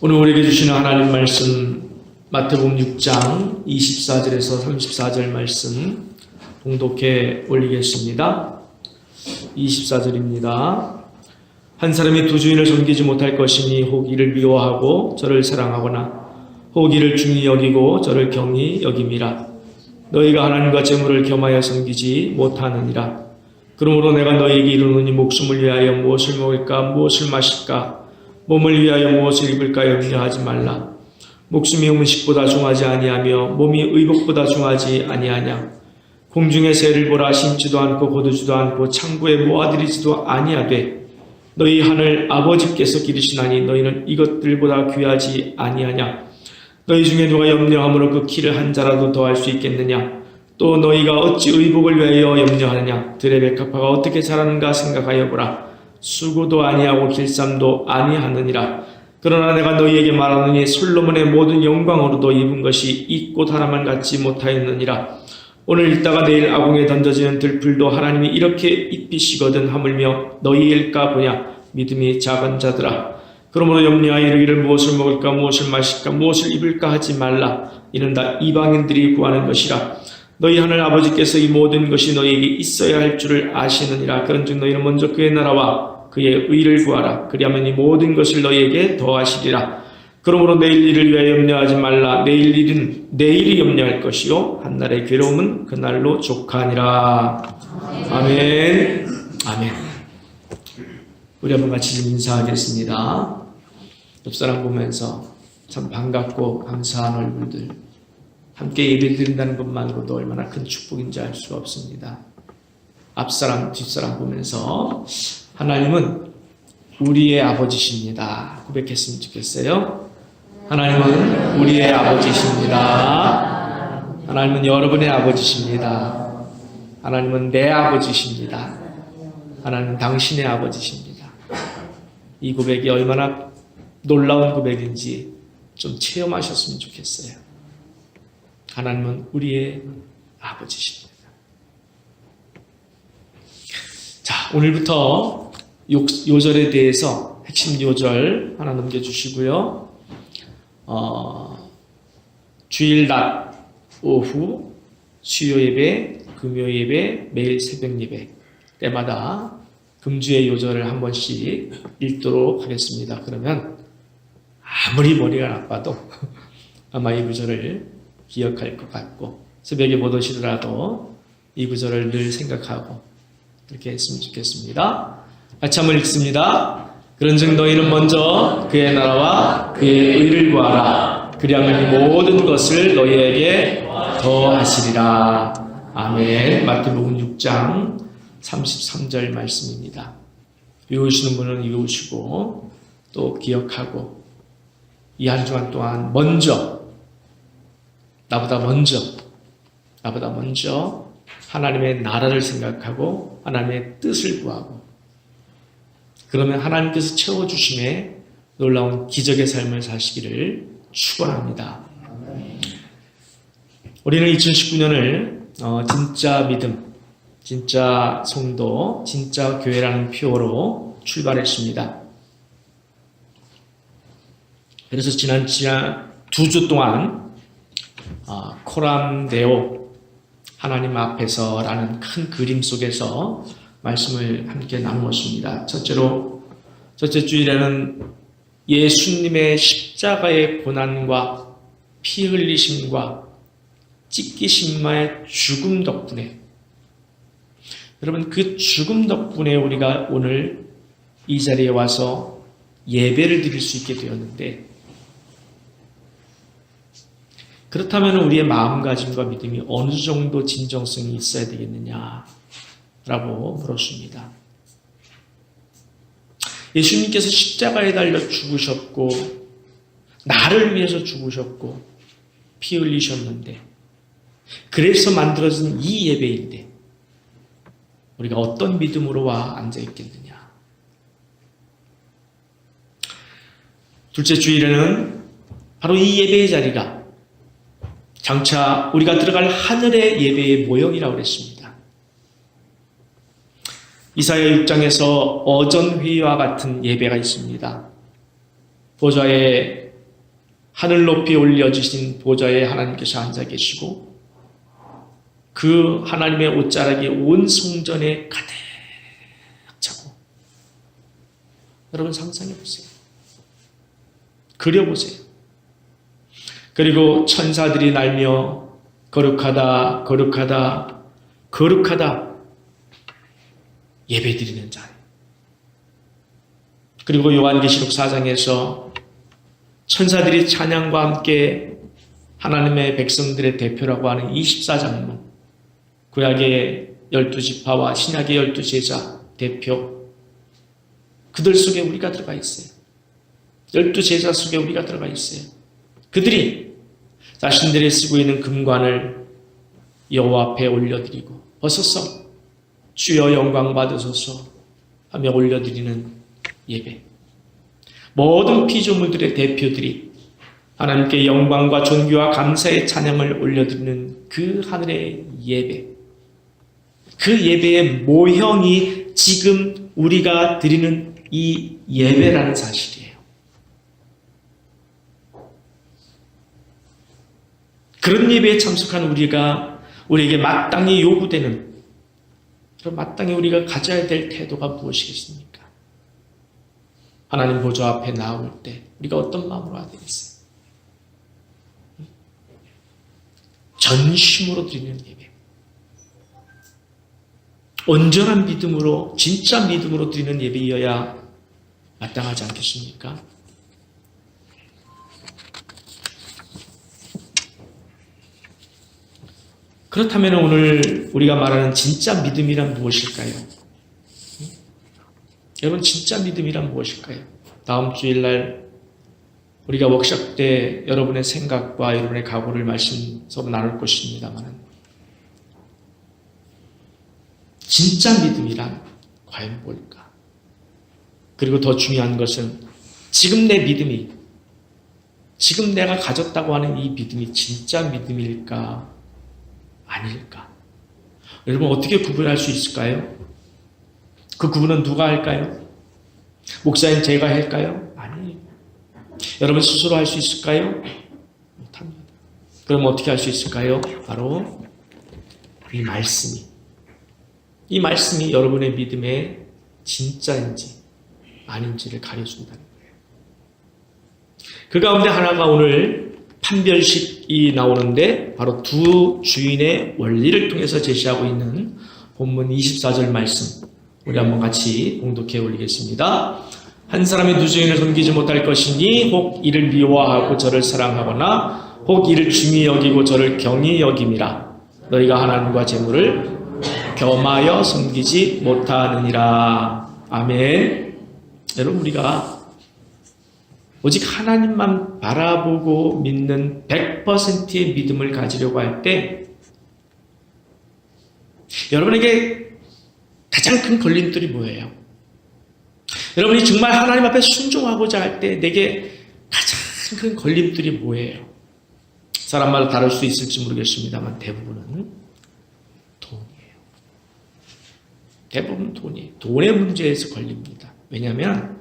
오늘 우리에게 주시는 하나님 말씀 마태복음 6장 24절에서 34절 말씀 봉독해 올리겠습니다. 24절입니다. 한 사람이 두 주인을 섬기지 못할 것이니 혹 이를 미워하고 저를 사랑하거나 혹 이를 중히 여기고 저를 경히 여김이라. 너희가 하나님과 재물을 겸하여 섬기지 못하느니라. 그러므로 내가 너희에게 이르노니 목숨을 위하여 무엇을 먹을까 무엇을 마실까 몸을 위하여 무엇을 입을까 염려하지 말라. 목숨이 음식보다 중하지 아니하며 몸이 의복보다 중하지 아니하냐. 공중의 새를 보라. 심지도 않고 거두지도 않고 창고에 모아들이지도 아니하되 너희 하늘 아버지께서 기르시나니 너희는 이것들보다 귀하지 아니하냐. 너희 중에 누가 염려함으로 그 키를 한 자라도 더할 수 있겠느냐. 또 너희가 어찌 의복을 위하여 염려하느냐. 들의 백합화가 어떻게 자라는가 생각하여 보라. 수고도 아니하고 길쌈도 아니하느니라. 그러나 내가 너희에게 말하노니 솔로몬의 모든 영광으로도 입은 것이 이 꽃 하나만 갖지 못하였느니라. 오늘 읽다가 내일 아궁에 던져지는 들풀도 하나님이 이렇게 입히시거든 하물며 너희일까 보냐. 믿음이 작은 자들아. 그러므로 염려하여 이르기를 무엇을 먹을까 무엇을 마실까 무엇을 입을까 하지 말라. 이는 다 이방인들이 구하는 것이라. 너희 하늘 아버지께서 이 모든 것이 너희에게 있어야 할 줄을 아시느니라. 그런즉 너희는 먼저 그의 나라와 그의 의를 구하라. 그리하면 이 모든 것을 너희에게 더하시리라. 그러므로 내일 일을 위하여 염려하지 말라. 내일 일은 내일이 염려할 것이요 한날의 괴로움은 그날로 족하니라. 아멘. 아멘. 우리 한번 같이 인사하겠습니다. 옆사람 보면서 참 반갑고 감사한 얼굴들, 함께 예배드린다는 것만으로도 얼마나 큰 축복인지 알 수가 없습니다. 앞사람 뒷사람 보면서 하나님은 우리의 아버지십니다 고백했으면 좋겠어요. 하나님은 우리의 아버지십니다. 하나님은 여러분의 아버지십니다. 하나님은 내 아버지십니다. 하나님은 당신의 아버지십니다. 이 고백이 얼마나 놀라운 고백인지 좀 체험하셨으면 좋겠어요. 하나님은 우리의 아버지십니다. 자, 오늘부터 요절에 대해서 핵심 요절 하나 넘겨주시고요. 주일 낮, 오후, 수요 예배, 금요 예배, 매일 새벽 예배 때마다 금주의 요절을 한 번씩 읽도록 하겠습니다. 그러면 아무리 머리가 나빠도 아마 이 구절을 기억할 것 같고 새벽에 못 오시더라도 이 구절을 늘 생각하고 그렇게 했으면 좋겠습니다. 같이 한번 읽습니다. 그런즉 너희는 먼저 그의 나라와 그의 의를 구하라. 그리하면 이 모든 것을 너희에게 더하시리라. 아멘. 마태복음 6장 33절 말씀입니다. 외우시는 분은 외우시고 또 기억하고 이 한 주간 동안 나보다 먼저 하나님의 나라를 생각하고 하나님의 뜻을 구하고 그러면 하나님께서 채워주심에 놀라운 기적의 삶을 사시기를 축원합니다. 우리는 2019년을 진짜 믿음, 진짜 성도, 진짜 교회라는 표어로 출발했습니다. 그래서 지난 2주 동안 코람데오 하나님 앞에서 라는 큰 그림 속에서 말씀을 함께 나누었습니다. 첫째 주일에는 예수님의 십자가의 고난과 피 흘리심과 찢기심의 죽음 덕분에 여러분 그 죽음 덕분에 우리가 오늘 이 자리에 와서 예배를 드릴 수 있게 되었는데 그렇다면 우리의 마음가짐과 믿음이 어느 정도 진정성이 있어야 되겠느냐라고 물었습니다. 예수님께서 십자가에 달려 죽으셨고 나를 위해서 죽으셨고 피 흘리셨는데 그래서 만들어진 이 예배인데 우리가 어떤 믿음으로 와 앉아있겠느냐. 둘째 주일에는 바로 이 예배의 자리가 장차 우리가 들어갈 하늘의 예배의 모형이라고 그랬습니다. 이사야 6장에서 어전회의와 같은 예배가 있습니다. 보좌에 하늘 높이 올려주신 보좌에 하나님께서 앉아 계시고 그 하나님의 옷자락이 온 성전에 가득 차고, 여러분 상상해 보세요. 그려보세요. 그리고 천사들이 날며 거룩하다 거룩하다 거룩하다 예배드리는 자리. 그리고 요한계시록 4장에서 천사들이 찬양과 함께 하나님의 백성들의 대표라고 하는 24장로, 구약의 12지파와 신약의 12제자 대표, 그들 속에 우리가 들어가 있어요. 12제자 속에 우리가 들어가 있어요. 그들이 자신들이 쓰고 있는 금관을 여호와 앞에 올려드리고 벗어서 주여 영광 받으소서 하며 올려드리는 예배. 모든 피조물들의 대표들이 하나님께 영광과 존귀와 감사의 찬양을 올려드리는 그 하늘의 예배, 그 예배의 모형이 지금 우리가 드리는 이 예배라는 사실이에요. 그런 예배에 참석한 우리에게 마땅히 요구되는, 그럼 마땅히 우리가 가져야 될 태도가 무엇이겠습니까? 하나님 보좌 앞에 나올 때 우리가 어떤 마음으로 해야 되겠어요? 전심으로 드리는 예배, 온전한 믿음으로, 진짜 믿음으로 드리는 예배이어야 마땅하지 않겠습니까? 그렇다면 오늘 우리가 말하는 진짜 믿음이란 무엇일까요? 여러분, 진짜 믿음이란 무엇일까요? 다음 주일날 우리가 워크숍 때 여러분의 생각과 여러분의 각오를 서로 나눌 것입니다만, 진짜 믿음이란 과연 뭘까? 그리고 더 중요한 것은 지금 내 믿음이, 지금 내가 가졌다고 하는 이 믿음이 진짜 믿음일까? 아닐까? 여러분, 어떻게 구분할 수 있을까요? 그 구분은 누가 할까요? 목사님 제가 할까요? 아니에요. 여러분 스스로 할 수 있을까요? 못합니다. 그럼 어떻게 할 수 있을까요? 바로 이 말씀이 여러분의 믿음의 진짜인지 아닌지를 가려준다는 거예요. 그 가운데 하나가 오늘 판별식이 나오는데, 바로 두 주인의 원리를 통해서 제시하고 있는 본문 24절 말씀, 우리 한번 같이 봉독해 올리겠습니다. 한 사람이 두 주인을 섬기지 못할 것이니 혹 이를 미워하고 저를 사랑하거나 혹 이를 중히 여기고 저를 경히 여김이라. 너희가 하나님과 재물을 겸하여 섬기지 못하느니라. 아멘. 여러분, 우리가 오직 하나님만 바라보고 믿는 100%의 믿음을 가지려고 할 때, 여러분에게 가장 큰 걸림돌이 뭐예요? 여러분이 정말 하나님 앞에 순종하고자 할 때 내게 가장 큰 걸림돌이 뭐예요? 사람마다 다를 수 있을지 모르겠습니다만 대부분은 돈이에요. 대부분 돈이에요. 돈의 문제에서 걸립니다. 왜냐하면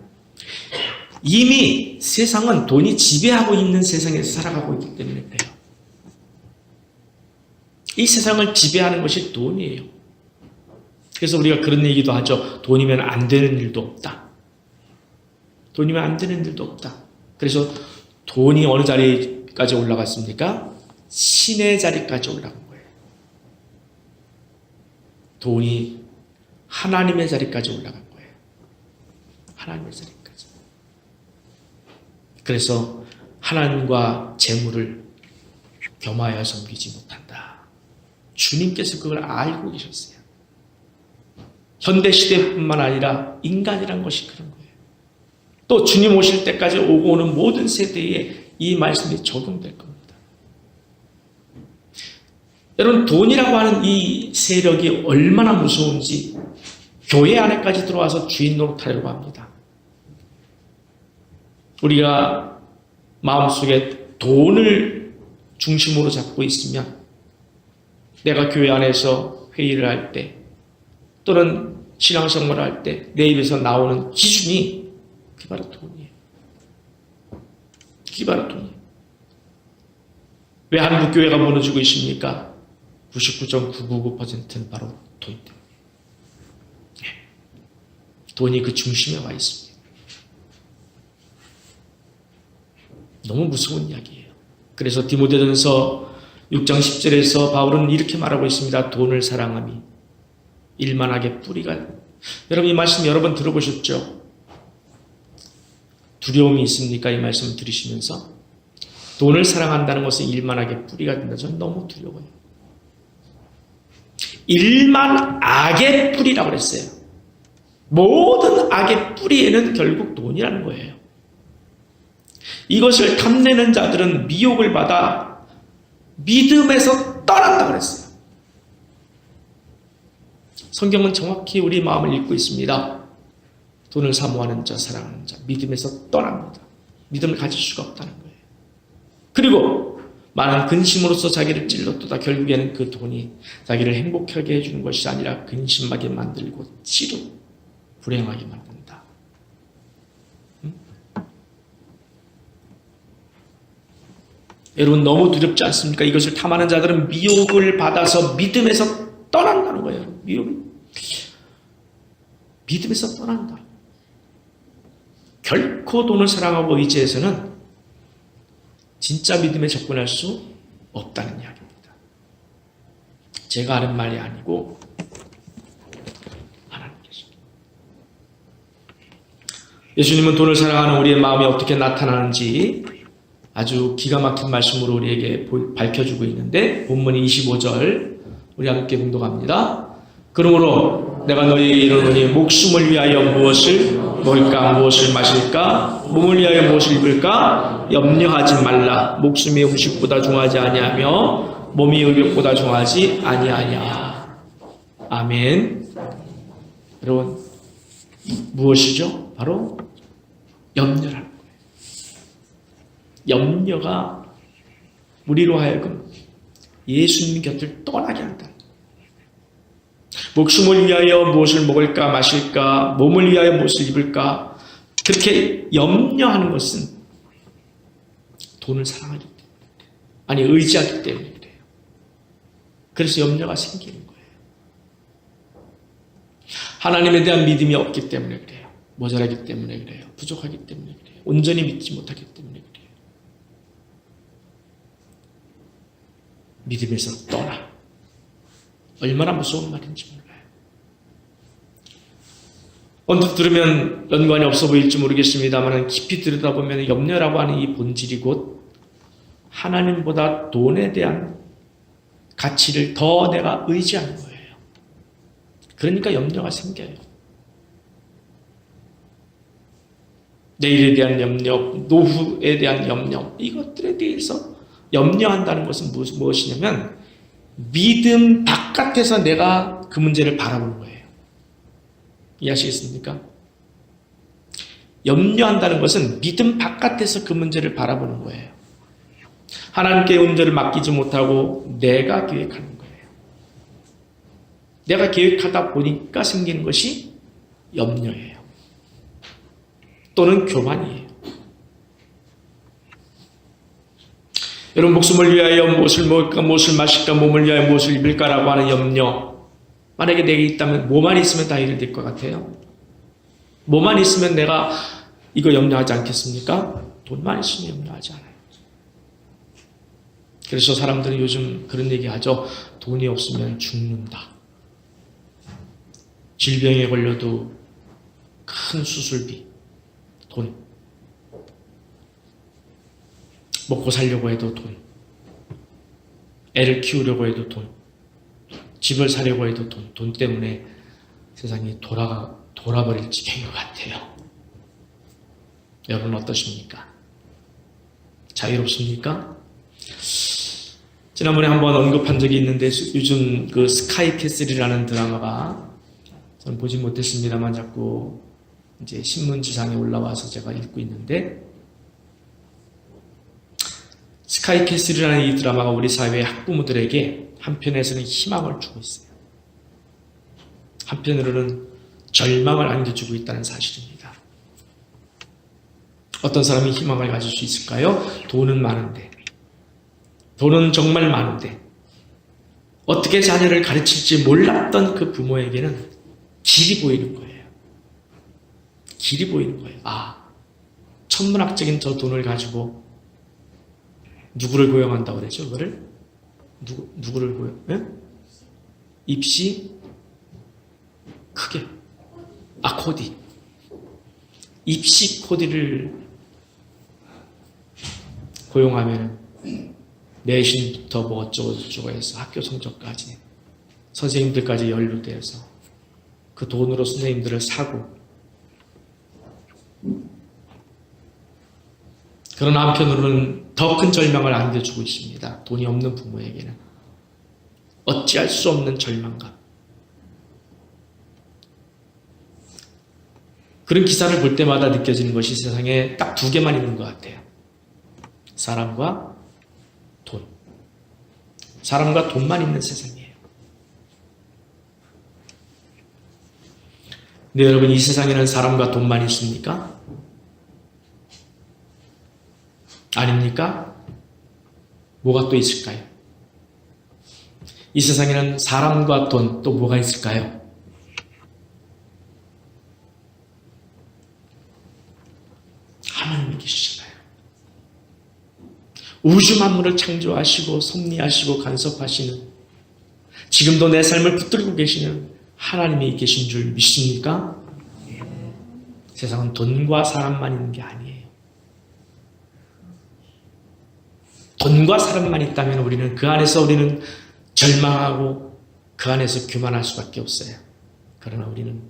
이미 세상은 돈이 지배하고 있는 세상에서 살아가고 있기 때문에 그래요. 이 세상을 지배하는 것이 돈이에요. 그래서 우리가 그런 얘기도 하죠. 돈이면 안 되는 일도 없다. 돈이면 안 되는 일도 없다. 그래서 돈이 어느 자리까지 올라갔습니까? 신의 자리까지 올라간 거예요. 돈이 하나님의 자리까지 올라간 거예요. 하나님의 자리까지. 그래서 하나님과 재물을 겸하여 섬기지 못한다. 주님께서 그걸 알고 계셨어요. 현대시대뿐만 아니라 인간이란 것이 그런 거예요. 또 주님 오실 때까지 오고 오는 모든 세대에 이 말씀이 적용될 겁니다. 여러분, 돈이라고 하는 이 세력이 얼마나 무서운지 교회 안에까지 들어와서 주인 노릇하려고 합니다. 우리가 마음속에 돈을 중심으로 잡고 있으면 내가 교회 안에서 회의를 할 때 또는 신앙생활을 할 때 내 입에서 나오는 기준이 그게 바로 돈이에요. 그게 바로 돈이에요. 왜 한국 교회가 무너지고 있습니까? 99.999%는 바로 돈 때문에. 돈이 그 중심에 와 있습니다. 너무 무서운 이야기예요. 그래서 디모데전서 6장 10절에서 바울은 이렇게 말하고 있습니다. 돈을 사랑함이 일만하게 뿌리가. 여러분 이 말씀 여러 번 들어보셨죠? 두려움이 있습니까? 이 말씀을 들으시면서 돈을 사랑한다는 것은 일만하게 뿌리가 된다. 저는 너무 두려워요. 일만 악의 뿌리라고 그랬어요. 모든 악의 뿌리에는 결국 돈이라는 거예요. 이것을 탐내는 자들은 미혹을 받아 믿음에서 떠난다고 그랬어요. 성경은 정확히 우리 마음을 읽고 있습니다. 돈을 사모하는 자, 사랑하는 자, 믿음에서 떠납니다. 믿음을 가질 수가 없다는 거예요. 그리고 많은 근심으로서 자기를 찔렀도다. 결국에는 그 돈이 자기를 행복하게 해주는 것이 아니라 근심하게 만들고 불행하게 만든다. 여러분 너무 두렵지 않습니까? 이것을 탐하는 자들은 미혹을 받아서 믿음에서 떠난다는 거예요. 믿음에서 떠난다. 결코 돈을 사랑하고 의지해서는 진짜 믿음에 접근할 수 없다는 이야기입니다. 제가 하는 말이 아니고 하나님께서. 예수님은 돈을 사랑하는 우리의 마음이 어떻게 나타나는지 아주 기가 막힌 말씀으로 우리에게 밝혀주고 있는데 본문 25절 우리 함께 공독합니다. 그러므로 내가 너희에게 이르노니 목숨을 위하여 무엇을 먹을까 무엇을 마실까 몸을 위하여 무엇을 입을까 염려하지 말라. 목숨이 음식보다 중하지 아니하며 몸이 의복보다 중하지 아니하냐. 아멘. 여러분 무엇이죠? 바로 염려라는 거예요. 염려가 우리로 하여금 예수님 곁을 떠나게 한다. 목숨을 위하여 무엇을 먹을까 마실까 몸을 위하여 무엇을 입을까 그렇게 염려하는 것은 돈을 사랑하기 때문에 아니 의지하기 때문에 그래요. 그래서 염려가 생기는 거예요. 하나님에 대한 믿음이 없기 때문에 그래요. 모자라기 때문에 그래요. 부족하기 때문에 그래요. 온전히 믿지 못하기 때문에 그래요. 믿음에서 떠나. 얼마나 무서운 말인지 몰라요. 언뜻 들으면 연관이 없어 보일지 모르겠습니다만 깊이 들여다보면 염려라고 하는 이 본질이 곧 하나님보다 돈에 대한 가치를 더 내가 의지하는 거예요. 그러니까 염려가 생겨요. 내일에 대한 염려, 노후에 대한 염려, 이것들에 대해서 염려한다는 것은 무엇이냐면 믿음 바깥에서 내가 그 문제를 바라보는 거예요. 이해하시겠습니까? 염려한다는 것은 믿음 바깥에서 그 문제를 바라보는 거예요. 하나님께 문제를 맡기지 못하고 내가 계획하는 거예요. 내가 계획하다 보니까 생기는 것이 염려예요. 또는 교만이에요. 여러분 목숨을 위하여 무엇을 먹을까 무엇을 마실까 몸을 위하여 무엇을 입을까라고 하는 염려 만약에 내게 있다면 뭐만 있으면 다 해결될 것 같아요? 뭐만 있으면 내가 이거 염려하지 않겠습니까? 돈만 있으면 염려하지 않아요. 그래서 사람들은 요즘 그런 얘기 하죠. 돈이 없으면 죽는다. 질병에 걸려도 큰 수술비, 돈. 먹고 살려고 해도 돈. 애를 키우려고 해도 돈. 집을 사려고 해도 돈. 돈 때문에 세상이 돌아버릴 지경인 것 같아요. 여러분 어떠십니까? 자유롭습니까? 지난번에 한번 언급한 적이 있는데 요즘 그 스카이캐슬이라는 드라마가 저는 보지 못했습니다만 자꾸 이제 신문지상에 올라와서 제가 읽고 있는데 스카이캐슬이라는 이 드라마가 우리 사회의 학부모들에게 한편에서는 희망을 주고 있어요. 한편으로는 절망을 안겨주고 있다는 사실입니다. 어떤 사람이 희망을 가질 수 있을까요? 돈은 많은데 돈은 정말 많은데 어떻게 자녀를 가르칠지 몰랐던 그 부모에게는 길이 보이는 거예요. 길이 보이는 거예요. 아, 천문학적인 저 돈을 가지고 누구를 고용한다고 그랬죠? 그거를? 누구를 고용? 예? 입시? 크게. 코디. 입시 코디를 고용하면 내신부터 뭐 어쩌고저쩌고 해서 학교 성적까지 선생님들까지 연루되어서 그 돈으로 선생님들을 사고, 그러나 한편으로는 더 큰 절망을 안겨주고 있습니다. 돈이 없는 부모에게는 어찌할 수 없는 절망감. 그런 기사를 볼 때마다 느껴지는 것이 세상에 딱 두 개만 있는 것 같아요. 사람과 돈. 사람과 돈만 있는 세상이에요. 근데 여러분, 이 세상에는 사람과 돈만 있습니까? 아닙니까? 뭐가 또 있을까요? 이 세상에는 사람과 돈, 또 뭐가 있을까요? 하나님이 계시잖아요. 우주 만물을 창조하시고 섭리하시고 간섭하시는, 지금도 내 삶을 붙들고 계시는 하나님이 계신 줄 믿습니까? 세상은 돈과 사람만 있는 게 아니에요. 돈과 사람만 있다면 우리는 그 안에서 우리는 절망하고 그 안에서 교만할 수밖에 없어요. 그러나 우리는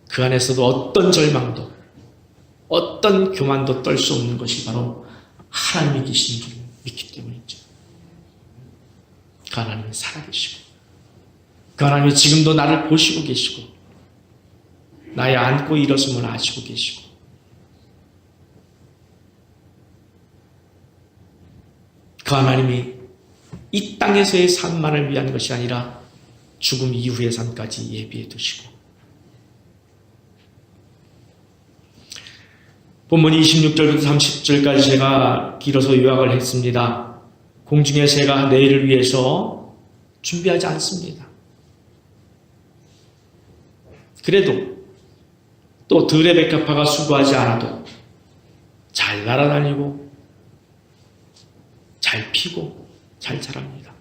그 안에서도 어떤 절망도 어떤 교만도 떨 수 없는 것이 바로 하나님이 계신 줄 믿기 때문이죠. 그 하나님이 살아계시고 그 하나님이 지금도 나를 보시고 계시고 나의 안고 일어섬을 아시고 계시고, 그 하나님이 이 땅에서의 삶만을 위한 것이 아니라 죽음 이후의 삶까지 예비해 두시고, 본문 26절부터 30절까지 제가 길어서 요약을 했습니다. 공중의 새가 내일을 위해서 준비하지 않습니다. 그래도 또 들의 백합화가 수고하지 않아도 잘 날아다니고 잘 피고 잘 자랍니다.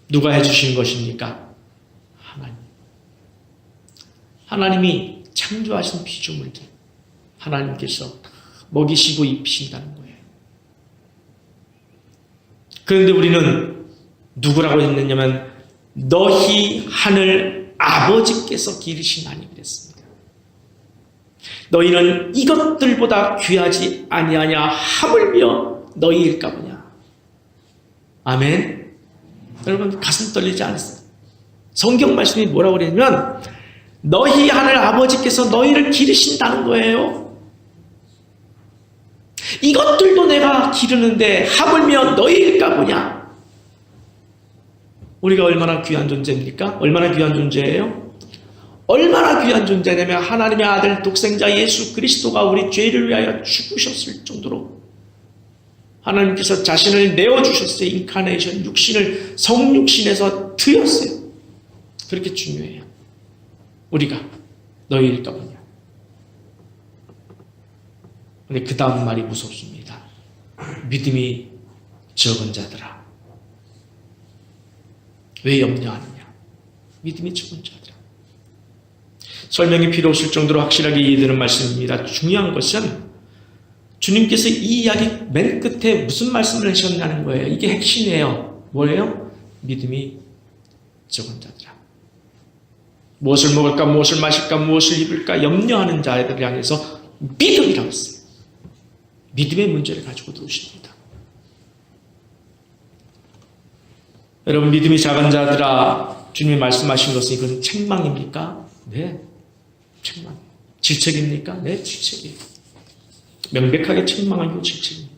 누가 해주신 것입니까? 하나님. 하나님이 창조하신 피조물들, 하나님께서 먹이시고 입히신다는 거예요. 그런데 우리는 누구라고 했느냐면 너희 하늘 아버지께서 기르신 하나님 그랬습니다. 너희는 이것들보다 귀하지 아니하냐 하물며 너희일까 보냐. 아멘. 여러분 가슴 떨리지 않으세요? 성경 말씀이 뭐라고 그러냐면 너희 하늘 아버지께서 너희를 기르신다는 거예요. 이것들도 내가 기르는데 하물며 너희일까 보냐. 우리가 얼마나 귀한 존재입니까? 얼마나 귀한 존재예요? 얼마나 귀한 존재냐면 하나님의 아들 독생자 예수 그리스도가 우리 죄를 위하여 죽으셨을 정도로 하나님께서 자신을 내어주셨어요. 인카네이션, 육신을 성육신에서 드렸어요. 그렇게 중요해요. 우리가 너희일까 보냐. 근데 그 다음 말이 무섭습니다. 믿음이 적은 자들아. 왜 염려하느냐. 믿음이 적은 자들아. 설명이 필요 없을 정도로 확실하게 이해되는 말씀입니다. 중요한 것은 주님께서 이 이야기 맨 끝에 무슨 말씀을 하셨냐는 거예요. 이게 핵심이에요. 뭐예요? 믿음이 적은 자들아. 무엇을 먹을까, 무엇을 마실까, 무엇을 입을까 염려하는 자들을 향해서 믿음이라고 했어요. 믿음의 문제를 가지고 들어오십니다. 여러분 믿음이 작은 자들아, 주님이 말씀하신 것은 이건 책망입니까? 네, 책망. 질책입니까? 네, 질책이에요. 명백하게 책망하고 질책입니다.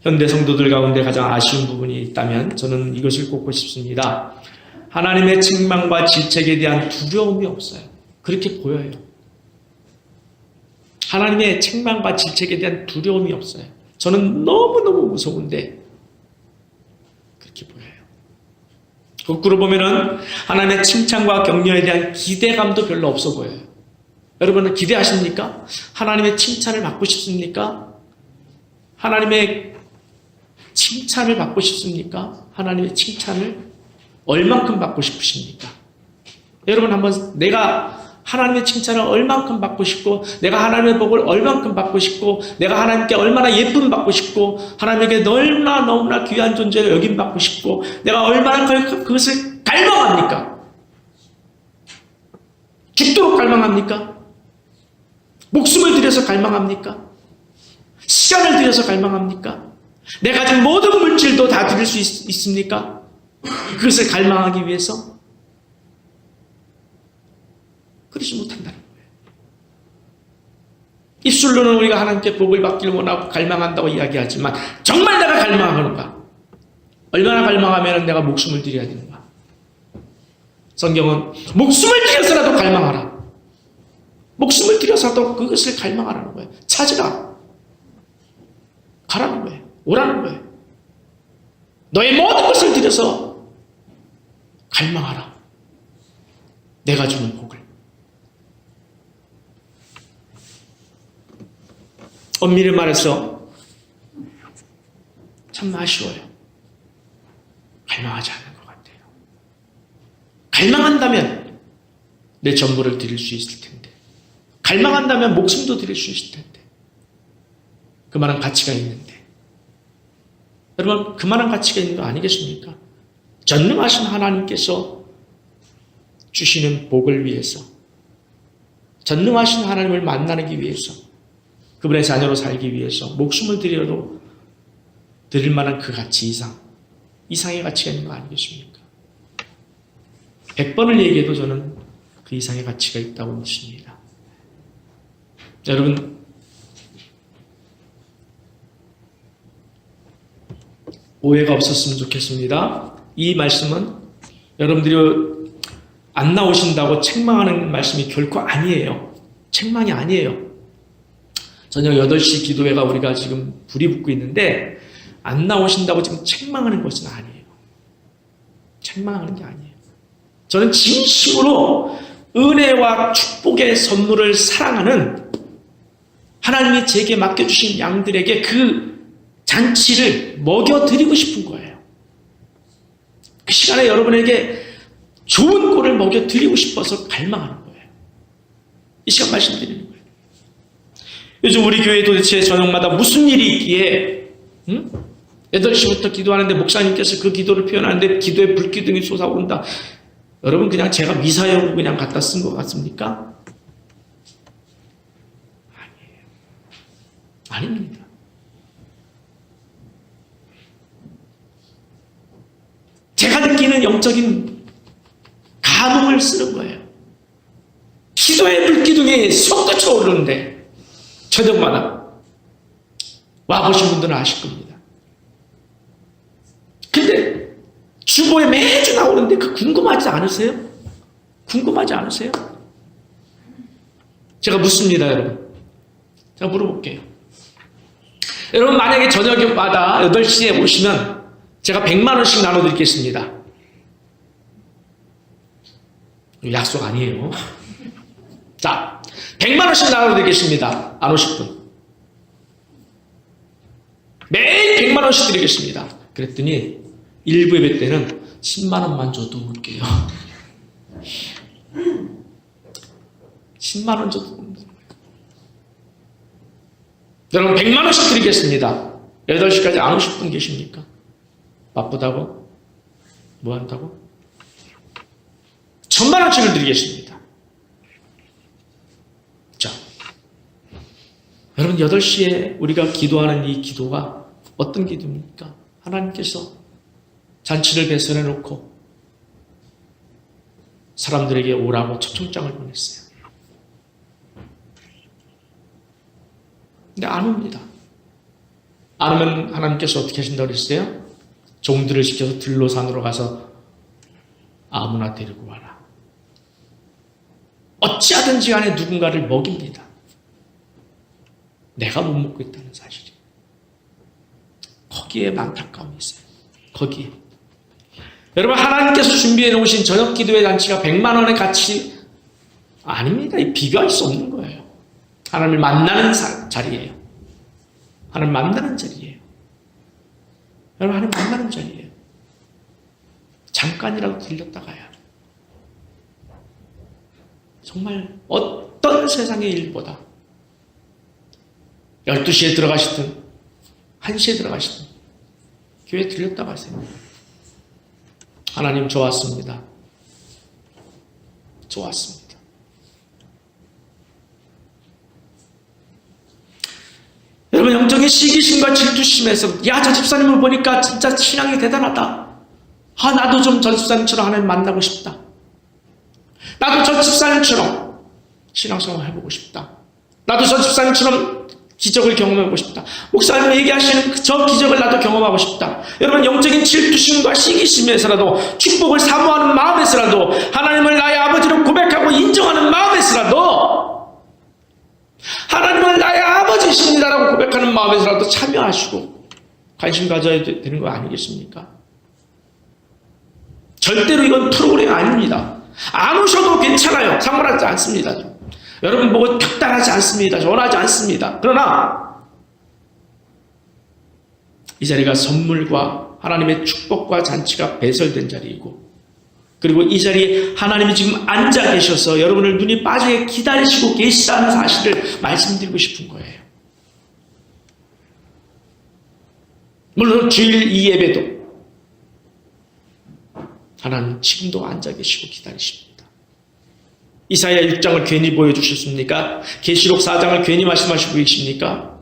현대 성도들 가운데 가장 아쉬운 부분이 있다면 저는 이것을 꼽고 싶습니다. 하나님의 책망과 질책에 대한 두려움이 없어요. 그렇게 보여요. 하나님의 책망과 질책에 대한 두려움이 없어요. 저는 너무너무 무서운데 그렇게 보여요. 거꾸로 보면은 하나님의 칭찬과 격려에 대한 기대감도 별로 없어 보여요. 여러분은 기대하십니까? 하나님의 칭찬을 받고 싶습니까? 하나님의 칭찬을 받고 싶습니까? 하나님의 칭찬을 얼만큼 받고 싶으십니까? 여러분 한번 내가 하나님의 칭찬을 얼만큼 받고 싶고 내가 하나님의 복을 얼만큼 받고 싶고 내가 하나님께 얼마나 예쁨 받고 싶고 하나님에게 너무나 귀한 존재로 여김 받고 싶고 내가 얼마나 그것을 갈망합니까? 죽도록 갈망합니까? 목숨을 들여서 갈망합니까? 시간을 들여서 갈망합니까? 내가 가진 모든 물질도 다 드릴 수 있습니까? 그것을 갈망하기 위해서? 그러지 못한다는 거예요. 입술로는 우리가 하나님께 복을 받기를 원하고 갈망한다고 이야기하지만 정말 내가 갈망하는가? 얼마나 갈망하면 내가 목숨을 드려야 되는가? 성경은 목숨을 들여서라도 갈망하라. 목숨을 들여서라도 그것을 갈망하라는 거예요. 찾으라. 가라는 거예요. 오라는 거예요. 너의 모든 것을 들여서 갈망하라. 내가 주는 복을. 엄밀히 말해서 참 아쉬워요. 갈망하지 않는 것 같아요. 갈망한다면 내 전부를 드릴 수 있을 텐데, 갈망한다면 목숨도 드릴 수 있을 텐데, 그만한 가치가 있는데, 여러분 그만한 가치가 있는 거 아니겠습니까? 전능하신 하나님께서 주시는 복을 위해서, 전능하신 하나님을 만나기 위해서, 그분의 자녀로 살기 위해서 목숨을 드려도 드릴 만한 그 가치 이상의 가치가 있는 거 아니겠습니까? 100번을 얘기해도 저는 그 이상의 가치가 있다고 믿습니다. 여러분, 오해가 없었으면 좋겠습니다. 이 말씀은 여러분들이 안 나오신다고 책망하는 말씀이 결코 아니에요. 책망이 아니에요. 저녁 8시 기도회가 우리가 지금 불이 붙고 있는데 안 나오신다고 지금 책망하는 것은 아니에요. 책망하는 게 아니에요. 저는 진심으로 은혜와 축복의 선물을 사랑하는 하나님이 제게 맡겨주신 양들에게 그 잔치를 먹여드리고 싶은 거예요. 그 시간에 여러분에게 좋은 꼴을 먹여드리고 싶어서 갈망하는 거예요. 이 시간 말씀드리는 거예요. 요즘 우리 교회 도대체 저녁마다 무슨 일이 있기에 8시부터 기도하는데 목사님께서 그 기도를 표현하는데 기도에 불기둥이 솟아오른다. 여러분 그냥 제가 미사여고 그냥 갖다 쓴 것 같습니까? 아니에요. 아닙니다. 제가 느끼는 영적인 감흥을 쓰는 거예요. 기도의 불기둥이 솟구쳐 오르는데 저녁마다 와보신 분들은 아실 겁니다. 근데 주보에 매주 나오는데 그 궁금하지 않으세요? 궁금하지 않으세요? 제가 묻습니다, 여러분. 제가 물어볼게요. 여러분 만약에 저녁마다 8시에 오시면 제가 100만 원씩 나눠드리겠습니다. 약속 아니에요. 자, 100만 원씩 나눠드리겠습니다. 안 오실 분. 매일 100만 원씩 드리겠습니다. 그랬더니 일부 예배 때는 10만 원만 줘도 올게요. 10만 원 줘도 옵니다. 여러분 100만 원씩 드리겠습니다. 8시까지 안 오실 분 계십니까? 바쁘다고? 뭐 한다고? 1000만 원씩을 드리겠습니다. 자, 여러분 8시에 우리가 기도하는 이 기도가 어떤 기도입니까? 하나님께서 잔치를 배설해 놓고 사람들에게 오라고 초청장을 보냈어요. 근데 안 옵니다. 안 오면 하나님께서 어떻게 하신다고 그랬어요? 종들을 시켜서 들로산으로 가서 아무나 데리고 와라. 어찌하든지 간에 누군가를 먹입니다. 내가 못 먹고 있다는 사실이. 거기에 안타까움이 있어요. 거기에. 여러분, 하나님께서 준비해 놓으신 저녁 기도회 잔치가 100만 원의 가치 아닙니다. 비교할 수 없는 거예요. 하나님을 만나는 자리예요. 하나님 만나는 자리예요. 여러분, 하나님 만나는 자리예요. 잠깐이라도 들렸다 가야. 정말 어떤 세상의 일보다 12시에 들어가시든 1시에 들어가시든 교회에 들렸다 가세요. 하나님 좋았습니다. 좋았습니다. 여러분, 영적인 시기심과 질투심에서 저 집사님을 보니까 진짜 신앙이 대단하다. 나도 좀 저 집사님처럼 하나님 만나고 싶다. 나도 저 집사님처럼 신앙생활 해보고 싶다. 나도 저 집사님처럼 기적을 경험해보고 싶다. 목사님 얘기하시는 저 기적을 나도 경험하고 싶다. 여러분, 영적인 질투심과 시기심에서라도, 축복을 사모하는 마음에서라도, 하나님을 나의 아버지로 고백하고 인정하는 마음에서라도, 하나님을 나의 아버지십니다라고 고백하는 마음에서라도 참여하시고 관심 가져야 되는 거 아니겠습니까? 절대로 이건 프로그램 아닙니다. 안 오셔도 괜찮아요. 상관하지 않습니다. 여러분 보고 격단하지 않습니다. 원하지 않습니다. 그러나 이 자리가 선물과 하나님의 축복과 잔치가 배설된 자리이고, 그리고 이 자리에 하나님이 지금 앉아 계셔서 여러분을 눈이 빠지게 기다리시고 계시다는 사실을 말씀드리고 싶은 거예요. 물론 주일 이 예배도 하나님 지금도 앉아 계시고 기다리십니다. 이사야 6장을 괜히 보여주셨습니까? 계시록 4장을 괜히 말씀하시고 계십니까?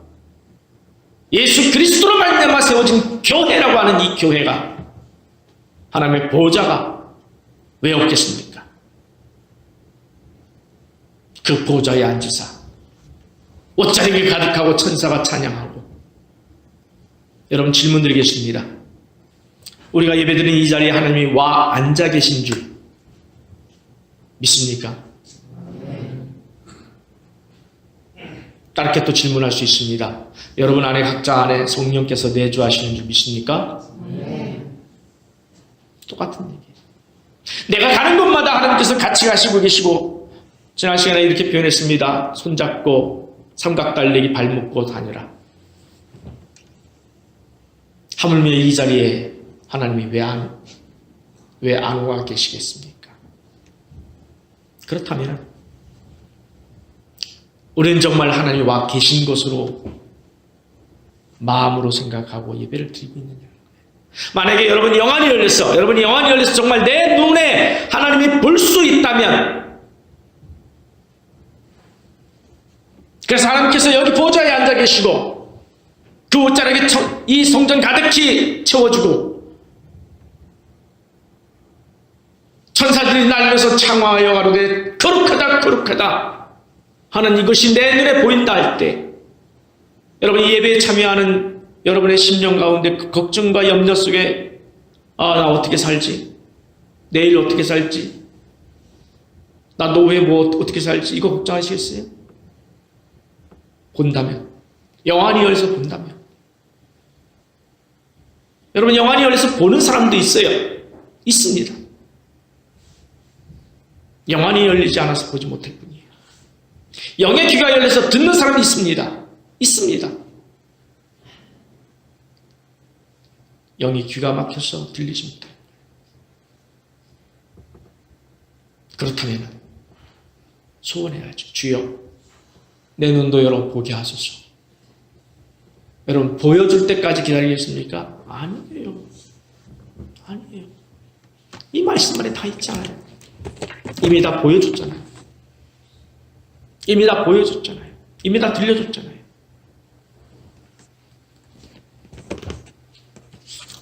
예수 그리스도로 말미암아 세워진 교회라고 하는 이 교회가, 하나님의 보좌가 왜 없겠습니까? 그 보좌에 앉으사 옷자리를 가득하고 천사가 찬양하고. 여러분, 질문 드리겠습니다. 우리가 예배드리는 이 자리에 하나님이 와 앉아 계신 줄 믿습니까? 다르게 또 질문할 수 있습니다. 여러분 안에, 각자 안에 성령께서 내주하시는 줄 믿습니까? 똑같은 얘기예요. 내가 가는 곳마다 하나님께서 같이 가시고 계시고, 지난 시간에 이렇게 표현했습니다. 손잡고 삼각달리기 발 묶고 다니라. 하물며 이 자리에 하나님이 왜 안 와 계시겠습니까? 그렇다면 우리는 정말 하나님이 와 계신 것으로 마음으로 생각하고 예배를 드리고 있느냐. 만약에 여러분이 영안이 열려서 정말 내 눈에 하나님이 볼 수 있다면, 그래서 하나님께서 여기 보좌에 앉아 계시고 그 옷자락에 이 성전 가득히 채워주고 천사들이 날면서 창화하여 가로되 거룩하다 거룩하다 하는 이것이 내 눈에 보인다 할 때, 여러분 이 예배에 참여하는 여러분의 심령 가운데 그 걱정과 염려 속에 나 어떻게 살지? 내일 어떻게 살지? 나 노후에 어떻게 살지? 이거 걱정하시겠어요? 본다면, 영안이 열려서 본다면. 여러분, 영안이 열려서 보는 사람도 있어요. 있습니다. 영안이 열리지 않아서 보지 못할 뿐이에요. 영의 귀가 열려서 듣는 사람이 있습니다. 있습니다. 영이 귀가 막혀서 들리지 못해요. 그렇다면 소원해야죠. 주여, 내 눈도 여러분 보게 하소서. 여러분, 보여줄 때까지 기다리겠습니까? 아니에요. 아니에요. 이 말씀 안에 다 있잖아요. 이미 다 보여줬잖아요. 이미 다 보여줬잖아요. 이미 다 들려줬잖아요.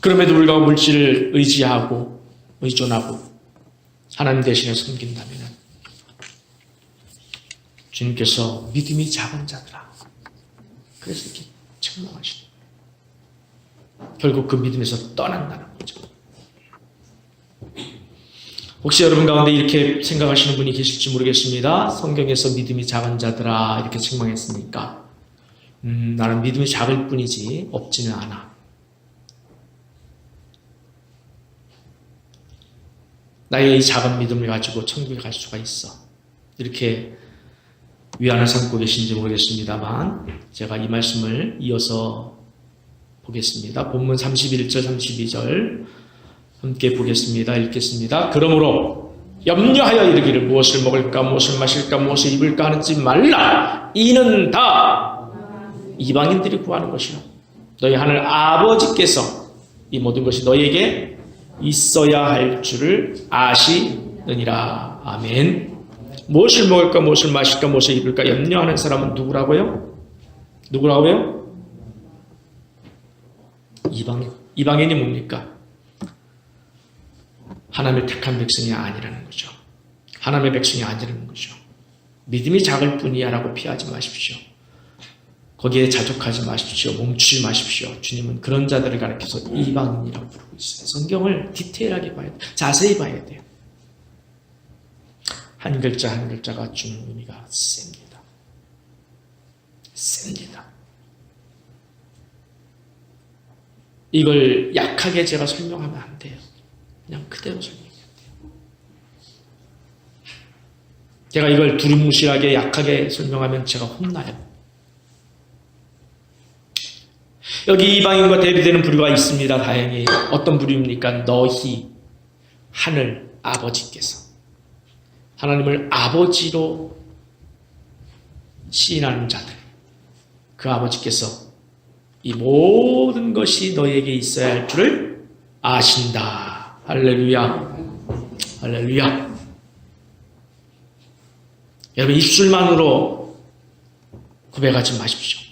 그럼에도 불구하고 물질을 의지하고 의존하고 하나님 대신에 섬긴다면 주님께서 믿음이 작은 자들아, 그래서 이렇게 책망하시는 거예요. 결국 그 믿음에서 떠난다는 거죠. 혹시 여러분 가운데 이렇게 생각하시는 분이 계실지 모르겠습니다. 성경에서 믿음이 작은 자들아 이렇게 책망했으니까 나는 믿음이 작을 뿐이지 없지는 않아. 나의 이 작은 믿음을 가지고 천국에 갈 수가 있어. 이렇게 위안을 삼고 계신지 모르겠습니다만 제가 이 말씀을 이어서 보겠습니다. 본문 31절 32절 함께 보겠습니다. 읽겠습니다. 그러므로 염려하여 이르기를 무엇을 먹을까 무엇을 마실까 무엇을 입을까 하는지 말라. 이는 다 이방인들이 구하는 것이라. 너희 하늘 아버지께서 이 모든 것이 너희에게 있어야 할 줄을 아시느니라. 아멘. 무엇을 먹을까 무엇을 마실까 무엇을 입을까 염려하는 사람은 누구라고요? 누구라고요? 이방인이 뭡니까? 하나님의 택한 백성이 아니라는 거죠. 하나님의 백성이 아니라는 거죠. 믿음이 작을 뿐이야 라고 피하지 마십시오. 거기에 자족하지 마십시오. 멈추지 마십시오. 주님은 그런 자들을 가리켜서 이방인이라고 부르고 있어요. 성경을 디테일하게 봐야 돼요. 자세히 봐야 돼요. 한 글자 한 글자가 주는 의미가 셉니다. 셉니다. 이걸 약하게 제가 설명하면 안 돼요. 그냥 그대로 설명해야 돼요. 제가 이걸 두리뭉실하게 약하게 설명하면 제가 혼나요. 여기 이방인과 대비되는 부류가 있습니다. 다행히. 어떤 부류입니까? 너희 하늘 아버지께서 하나님을 아버지로 시인하는 자들, 그 아버지께서 이 모든 것이 너희에게 있어야 할 줄을 아신다. 할렐루야. 할렐루야. 여러분 입술만으로 고백하지 마십시오.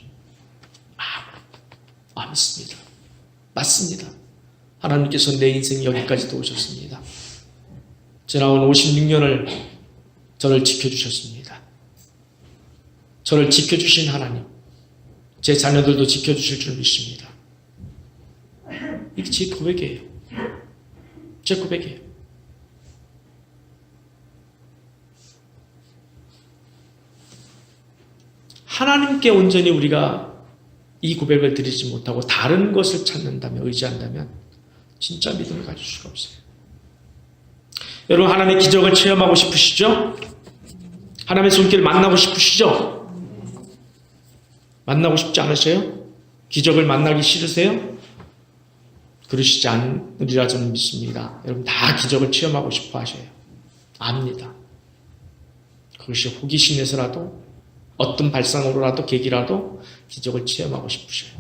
믿습니다. 맞습니다. 하나님께서 내 인생 여기까지 도우셨습니다. 지나온 56년을 저를 지켜주셨습니다. 저를 지켜주신 하나님, 제 자녀들도 지켜주실 줄 믿습니다. 이게 제 고백이에요. 제 고백이에요. 하나님께 온전히 우리가 이 고백을 드리지 못하고 다른 것을 찾는다면, 의지한다면 진짜 믿음을 가질 수가 없어요. 여러분 하나님의 기적을 체험하고 싶으시죠? 하나님의 손길을 만나고 싶으시죠? 만나고 싶지 않으세요? 기적을 만나기 싫으세요? 그러시지 않으리라 저는 믿습니다. 여러분 다 기적을 체험하고 싶어 하셔요. 압니다. 그것이 호기심에서라도 어떤 발상으로라도 계기라도 기적을 체험하고 싶으셔요.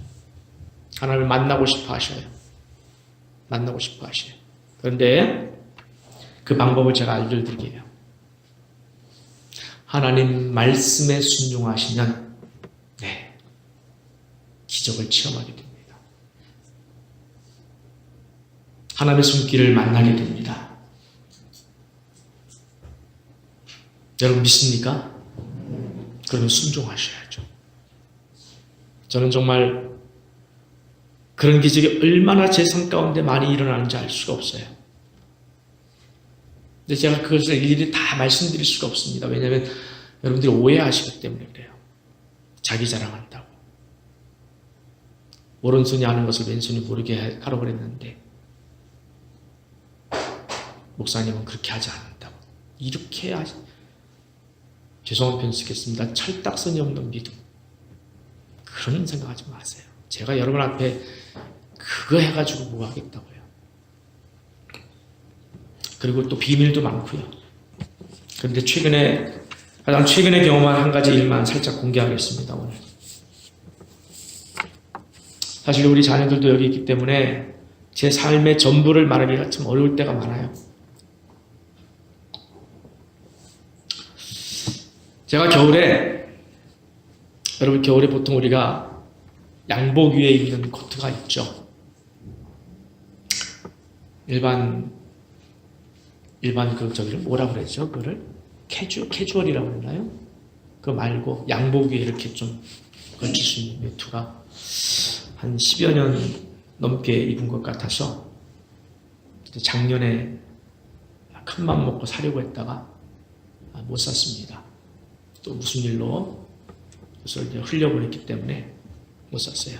하나님을 만나고 싶어 하셔요. 만나고 싶어 하셔요. 그런데 그 방법을 제가 알려드릴게요. 하나님 말씀에 순종하시면 기적을 체험하게 됩니다. 하나님의 손길을 만나게 됩니다. 여러분 믿습니까? 그러면 순종하셔야죠. 저는 정말 그런 기적이 얼마나 제 삶 가운데 많이 일어나는지 알 수가 없어요. 근데 제가 그것을 일일이 다 말씀드릴 수가 없습니다. 왜냐하면 여러분들이 오해하시기 때문에 그래요. 자기 자랑한다고. 오른손이 아는 것을 왼손이 모르게 하라고 그랬는데 목사님은 그렇게 하지 않는다고. 이렇게 하지. 죄송한 표현 쓰겠습니다. 철딱선이 없는 믿음. 그런 생각하지 마세요. 제가 여러분 앞에 그거 해가지고 뭐 하겠다고요. 그리고 또 비밀도 많고요. 그런데 가장 최근에 경험한 한 가지 일만 살짝 공개하겠습니다. 오늘. 사실 우리 자녀들도 여기 있기 때문에 제 삶의 전부를 말하기가 참 어려울 때가 많아요. 제가 여러분 겨울에 보통 우리가 양복 위에 입는 코트가 있죠. 일반 저기를 뭐라 그랬죠? 그거를 캐주얼이라고 그러나요? 그거 말고 양복 위에 이렇게 좀 걸칠 수 있는 외투가 한 10여 년 넘게 입은 것 같아서 작년에 큰 맘 먹고 사려고 했다가 못 샀습니다. 또 무슨 일로 그것을 이제 흘려보냈기 때문에 못 샀어요.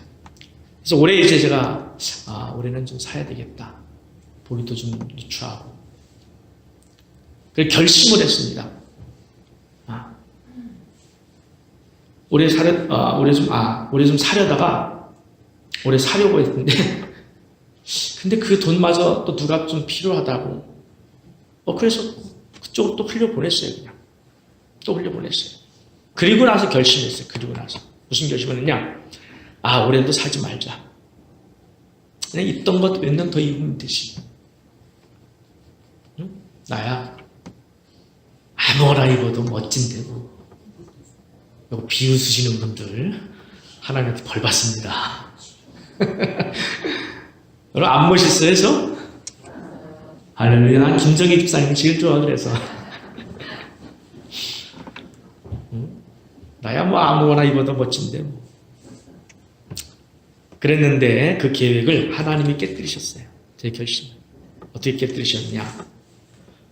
그래서 올해 이제 제가 올해는 좀 사야 되겠다. 보기도 좀 누추하고 그래서 결심을 했습니다. 올해 좀 사려다가 올해 사려고 했는데 근데 그 돈마저 또 누가 좀 필요하다고 그래서 그쪽으로 또 흘려보냈어요. 그냥 또 흘려보냈어요. 그리고 나서 결심했어요. 그리고 나서 무슨 결심을 했냐? 올해도 살지 말자. 그냥 있던 것 몇 년 더 입으면 되지. 응? 나야 아무거나 입어도 멋진데고. 이거 비웃으시는 분들 하나님한테 벌 받습니다. 여러분 안 멋있어요 저? 할렐루야. 난 김정희 집사님 제일 좋아. 그래서 나야 뭐 아무거나 입어도 멋진데 뭐. 그랬는데 그 계획을 하나님이 깨뜨리셨어요. 제 결심을. 어떻게 깨뜨리셨냐?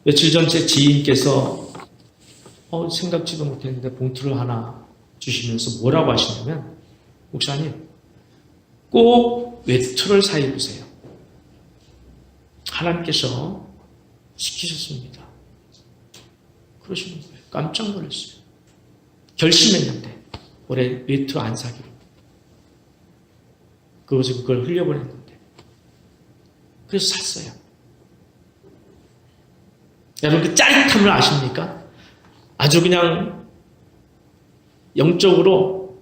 며칠 전 제 지인께서 생각지도 못했는데 봉투를 하나 주시면서 뭐라고 하시냐면, 목사님 꼭 외투를 사 입으세요. 하나님께서 시키셨습니다. 그러시는 거예요. 깜짝 놀랐어요. 결심했는데 올해 외투 안 사기로. 그것을 그걸 흘려보냈는데 그래서 샀어요. 여러분 그 짜릿함을 아십니까? 아주 그냥 영적으로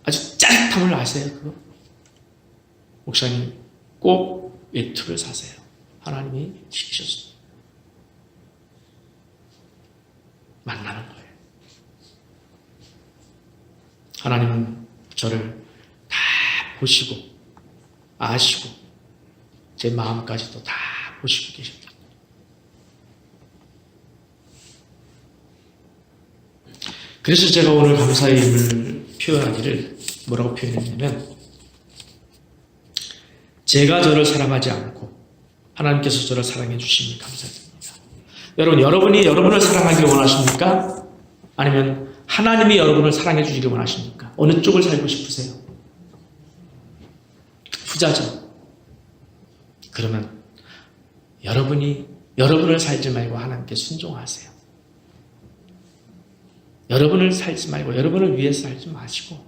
아주 짜릿함을 아세요? 그거? 목사님 꼭 외투를 사세요. 하나님이 시키셨습니다. 만나는 거예요. 하나님은 저를 다 보시고 아시고 제 마음까지도 다 보시고 계십니다. 그래서 제가 오늘 감사의 힘을 표현하기를 뭐라고 표현했냐면, 제가 저를 사랑하지 않고 하나님께서 저를 사랑해 주시니 감사드립니다. 여러분, 여러분이 여러분을 사랑하기를 원하십니까? 아니면 하나님이 여러분을 사랑해 주시기를 원하십니까? 어느 쪽을 살고 싶으세요? 후자죠. 그러면 여러분이 여러분을 살지 말고 하나님께 순종하세요. 여러분을 살지 말고 여러분을 위해서 살지 마시고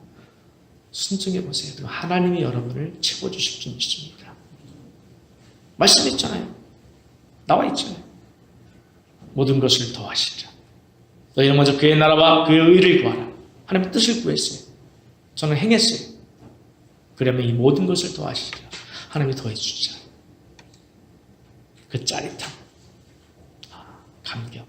순종해 보세요. 그럼 하나님이 여러분을 채워주실 줄 믿습니다. 말씀 있잖아요. 나와 있잖아요. 모든 것을 더하시리라. 너희는 먼저 그의 나라와 그의 의를 구하라. 하나님의 뜻을 구했어요. 저는 행했어요. 그러면 이 모든 것을 더하시리라. 하나님이 더해주시잖아요. 그 짜릿함, 감격.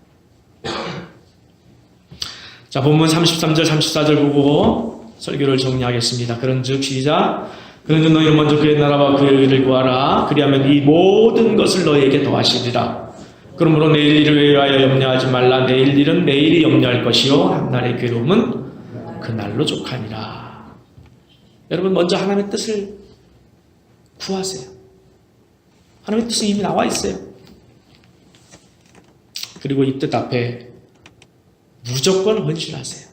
자, 본문 33절, 34절 보고 설교를 정리하겠습니다. 그런즉 시작. 그런즉 너희는 먼저 그의 나라와 그의 의를 구하라. 그리하면 이 모든 것을 너희에게 더하시리라. 그러므로 내일 일을 위하여 염려하지 말라. 내일 일은 내일이 염려할 것이요 한날의 괴로움은 그날로 족하니라. 여러분 먼저 하나님의 뜻을 구하세요. 하나님의 뜻은 이미 나와 있어요. 그리고 이 뜻 앞에 무조건 헌신하세요.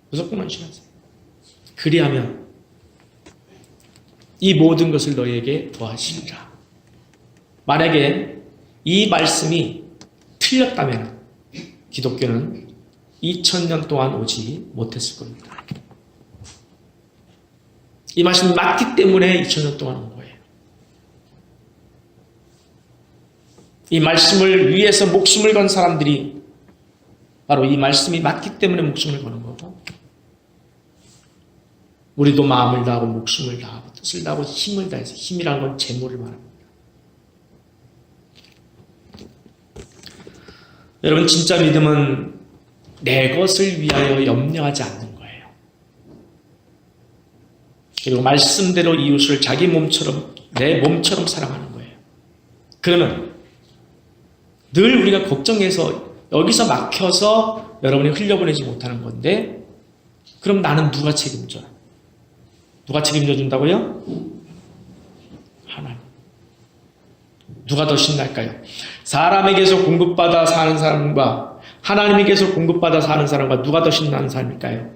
무조건 헌신하세요. 그리하면 이 모든 것을 너희에게 더하시리라. 만약에 이 말씀이 틀렸다면 기독교는 2000년 동안 오지 못했을 겁니다. 이 말씀이 맞기 때문에 2000년 동안 온 거예요. 이 말씀을 위해서 목숨을 건 사람들이 바로 이 말씀이 맞기 때문에 목숨을 거는 거고, 우리도 마음을 다하고 목숨을 다하고 뜻을 다하고 힘을 다해서, 힘이라는 건 재물을 말합니다. 여러분 진짜 믿음은 내 것을 위하여 염려하지 않는 거예요. 그리고 말씀대로 이웃을 자기 몸처럼, 내 몸처럼 사랑하는 거예요. 그러면 늘 우리가 걱정해서 여기서 막혀서 여러분이 흘려보내지 못하는 건데, 그럼 나는 누가 책임져? 누가 책임져 준다고요? 하나님. 누가 더 신날까요? 사람에게서 공급받아 사는 사람과 하나님에게서 공급받아 사는 사람과 누가 더 신나는 삶일까요?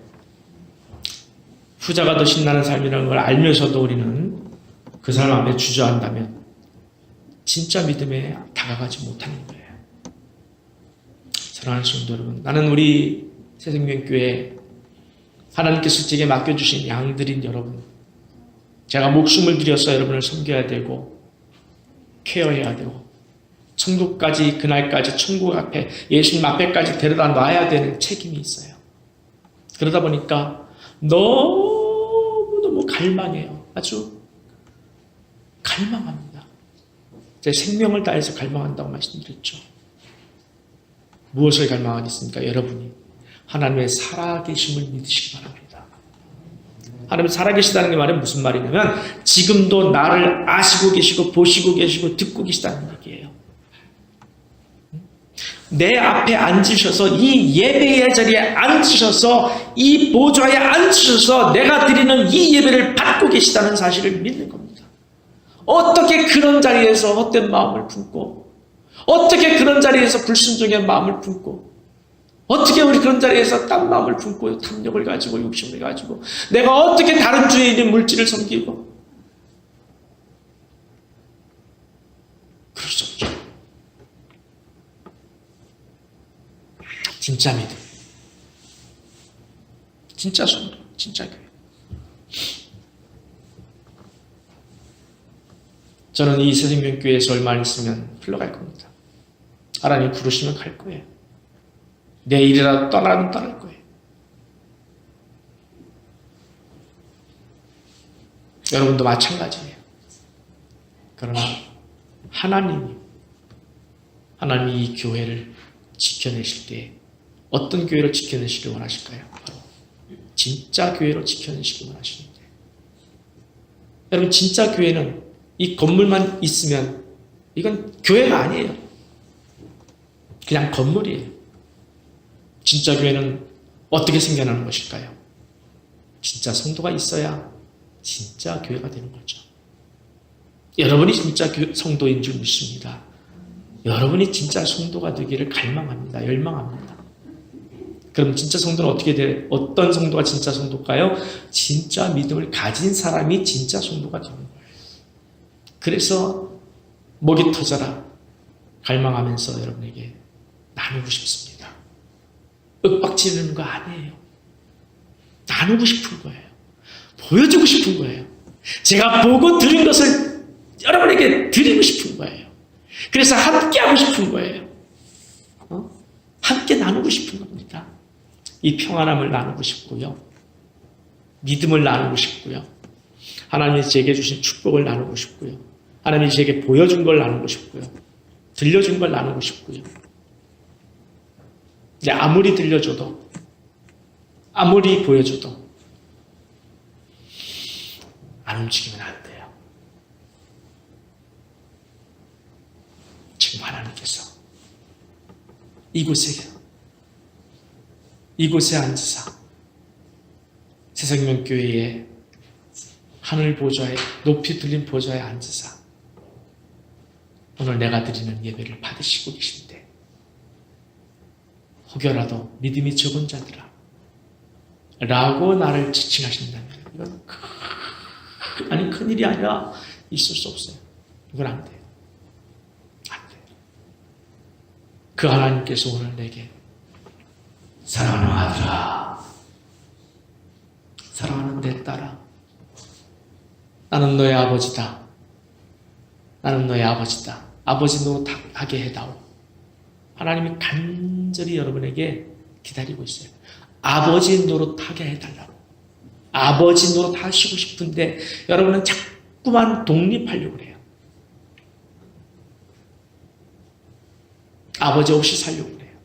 후자가 더 신나는 삶이라는 걸 알면서도 우리는 그 사람 앞에 주저한다면 진짜 믿음에 다가가지 못하는 거예요. 사랑하는 성도 여러분, 나는 우리 새생명교회 하나님께서 제게 맡겨주신 양들인 여러분, 제가 목숨을 들여서 여러분을 섬겨야 되고 케어해야 되고 천국까지, 그날까지 천국 앞에, 예수님 앞에까지 데려다 놔야 되는 책임이 있어요. 그러다 보니까 너무너무 갈망해요. 아주 갈망합니다. 제 생명을 다해서 갈망한다고 말씀드렸죠. 무엇을 갈망하겠습니까? 여러분이 하나님의 살아계심을 믿으시기 바랍니다. 하나님 살아계시다는 게 말은 무슨 말이냐면 지금도 나를 아시고 계시고 보시고 계시고 듣고 계시다는 얘기예요. 내 앞에 앉으셔서 이 예배의 자리에 앉으셔서 이 보좌에 앉으셔서 내가 드리는 이 예배를 받고 계시다는 사실을 믿는 겁니다. 어떻게 그런 자리에서 헛된 마음을 품고 어떻게 그런 자리에서 불순종의 마음을 품고 어떻게 우리 그런 자리에서 딴 마음을 품고 탐욕을 가지고 욕심을 가지고 내가 어떻게 다른 주에 있는 물질을 섬기고 그럴 수 없죠. 진짜 믿음, 진짜 성도, 진짜 교회. 저는 이 새생명교회에서 얼마 안 있으면 흘러갈 겁니다. 하나님 부르시면 갈 거예요. 내일이라도 떠나면 떠날 거예요. 여러분도 마찬가지예요. 그러나 하나님이 이 교회를 지켜내실 때 어떤 교회로 지켜내시길 원하실까요? 바로 진짜 교회로 지켜내시길 원하시는데, 여러분 진짜 교회는 이 건물만 있으면 이건 교회가 아니에요. 그냥 건물이에요. 진짜 교회는 어떻게 생겨나는 것일까요? 진짜 성도가 있어야 진짜 교회가 되는 거죠. 여러분이 진짜 성도인 줄 믿습니다. 여러분이 진짜 성도가 되기를 갈망합니다. 열망합니다. 그럼 진짜 성도는 어떻게 돼? 어떤 성도가 진짜 성도일까요? 진짜 믿음을 가진 사람이 진짜 성도가 되는 거예요. 그래서 목이 터져라 갈망하면서 여러분에게 나누고 싶습니다. 윽박지르는 거 아니에요. 나누고 싶은 거예요. 보여주고 싶은 거예요. 제가 보고 들은 것을 여러분에게 드리고 싶은 거예요. 그래서 함께 하고 싶은 거예요. 함께 나누고 싶은 겁니다. 이 평안함을 나누고 싶고요. 믿음을 나누고 싶고요. 하나님이 제게 주신 축복을 나누고 싶고요. 하나님이 제게 보여준 걸 나누고 싶고요. 들려준 걸 나누고 싶고요. 근데 아무리 들려줘도, 아무리 보여줘도 안 움직이면 안 돼요. 지금 하나님께서 이곳에 앉으사 새생명교회의 하늘 보좌에, 높이 들린 보좌에 앉으사 오늘 내가 드리는 예배를 받으시고 계신데, 혹여라도 믿음이 적은 자들아 라고 나를 지칭하신다면 이건 큰일이 아니라 있을 수 없어요. 이건 안 돼요. 안 돼요. 그 하나님께서 오늘 내게 사랑하는 아들아, 사랑하는 내 딸아, 나는 너의 아버지다. 나는 너의 아버지다. 아버지 노릇하게 해다오. 하나님이 간절히 여러분에게 기다리고 있어요. 아버지 노릇하게 해달라고. 아버지 노릇하시고 싶은데 여러분은 자꾸만 독립하려고 그래요. 아버지 없이 살려고 그래요.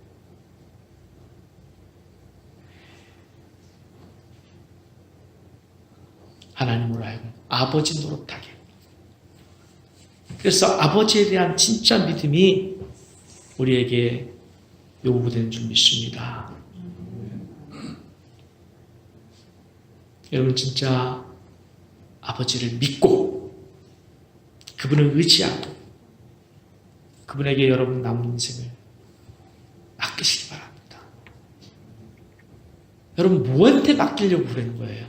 하나님으로 하여금 아버지 노릇하게. 그래서 아버지에 대한 진짜 믿음이 우리에게 요구되는 줄 믿습니다. 여러분 진짜 아버지를 믿고 그분을 의지하고 그분에게 여러분 남은 인생을 맡기시기 바랍니다. 여러분 무엇한테 맡기려고 그러는 거예요?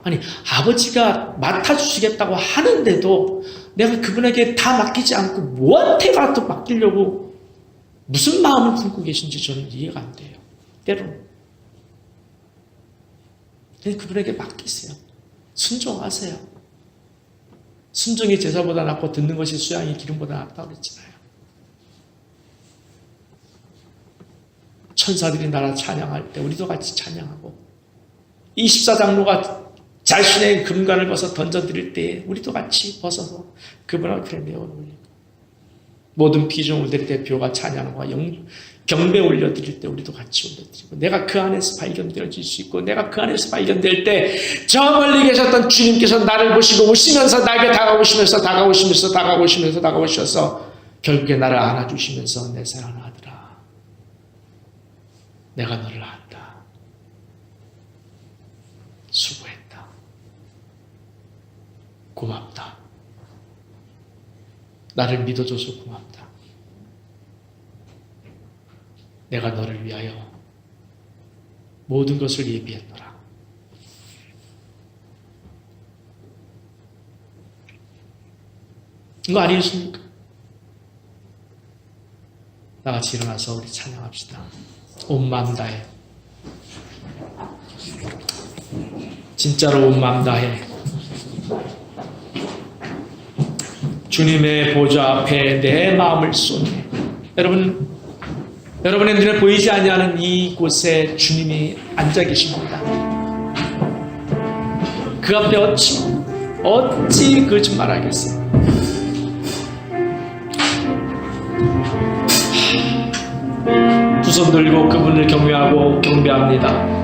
아니, 아버지가 맡아주시겠다고 하는데도 내가 그분에게 다 맡기지 않고 뭐한테가 또 맡기려고 무슨 마음을 품고 계신지 저는 이해가 안 돼요. 때로는. 그분에게 맡기세요. 순종하세요. 순종이 제사보다 낫고 듣는 것이 수양이 기름보다 낫다고 그랬잖아요. 천사들이 나라 찬양할 때 우리도 같이 찬양하고 24장로가 자신의 금관을 벗어 던져드릴 때 우리도 같이 벗어서 그분 앞에 메어 올리고 모든 피조물들의 대표가 찬양과 경배 올려드릴 때 우리도 같이 올려드리고 내가 그 안에서 발견되어질 수 있고 내가 그 안에서 발견될 때 저 멀리 계셨던 주님께서 나를 보시고 오시면서 나에게 다가오시면서 결국에 나를 안아주시면서 내 사랑하는 아들아 내가 너를 안다. 수고했다. 고맙다. 나를 믿어줘서 고맙다. 내가 너를 위하여 모든 것을 예비했노라. 이거 아니겠습니까? 나같이 일어나서 우리 찬양합시다. 온 마음 다해. 진짜로 온 마음 다해. 주님의 보좌 앞에 내 마음을 쏟네. 여러분의 눈에 보이지 아니하는 이곳에 주님이 앉아 계십니다. 그 앞에 어찌 거짓말하겠어요. 두 손 들고 그분을 경외하고 경배합니다.